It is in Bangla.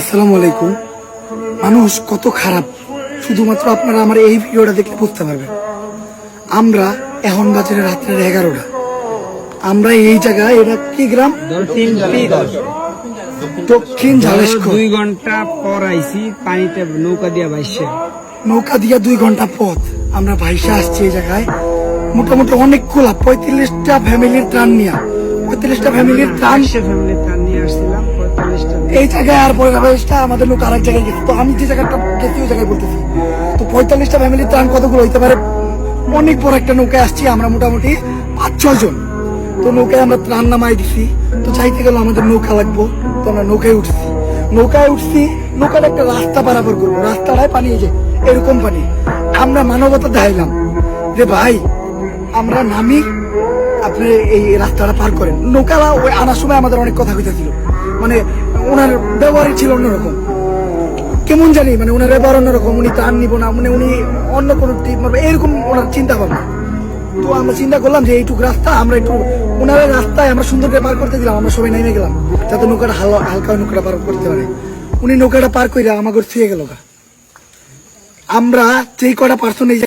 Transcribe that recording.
আসসালামু আলাইকুম। মানুষ কত খারাপ শুধুমাত্র আপনারা আমার এই ভিডিওটা দেখলে বুঝতে পারবেন। আমরা এখন বাজারে রাত্রের 11টা, আমরা এই জায়গায়, এটা কি গ্রাম? দক্ষিণ ঝালেশকর। 2 ঘন্টা পর আইছি পানিতে নৌকা দিয়া বাইসে। নৌকা দিয়া 2 ঘন্টা পথ আমরা ভাইসা আসছি এই জায়গায়। মোটামুটি অনেকগুলা 35টা ফ্যামিলির ত্রাণ নিয়ে, 35টা ফ্যামিলির ত্রাণ নিয়ে আসছিলাম 45টা। এই জায়গায় আর 45টা আমাদের লোক আরেক জায়গায় গেছে। তো আমি যে জায়গাটা গেছি ওই জায়গায় বলতেছি, তো 45টা ফ্যামিলির ত্রাণ কতগুলো হইতে পারে? অনেক বড় একটা নৌকায় আসছি আমরা, মোটামুটি 5-6 জন। তো নৌকায় আমরা ত্রাণ নামাই দিছি। তো চাইতে গেল আমাদের নৌকা লাগবো, তো আমরা নৌকায় উঠছি। নৌকার একটা রাস্তা পারাপার করবো, রাস্তাটায় পানি এই যে এরকম পানি। আমরা মানবতা দেখাইলাম যে ভাই আমরা নামি, আপনি এই রাস্তাটা পার করেন। নৌকালা ওই আনার সময় আমাদের অনেক কথা কইতেছিল, মানে ওনার ব্যবহারই ছিল অন্যরকম, কেমন জানি, মানে ওনার ব্যবহার অন্যরকম। উনি ত্রাণ নিব না, মানে উনি অন্য কোনো টিপ মারবে, এরকম ওনার চিন্তা ভাবনা। তো আমরা চিন্তা করলাম যে এইটুকু রাস্তা আমরা একটু ওনার রাস্তায় আমরা সুন্দর করে পার করতে দিলাম। আমরা সবাই নেমে গেলাম যাতে নৌকাটা হালকা নৌকাটা পার করতে পারে। উনি নৌকাটা পার করে আমাকে ছুঁয়ে গেল। আমরা যেই কটা পার্সন এই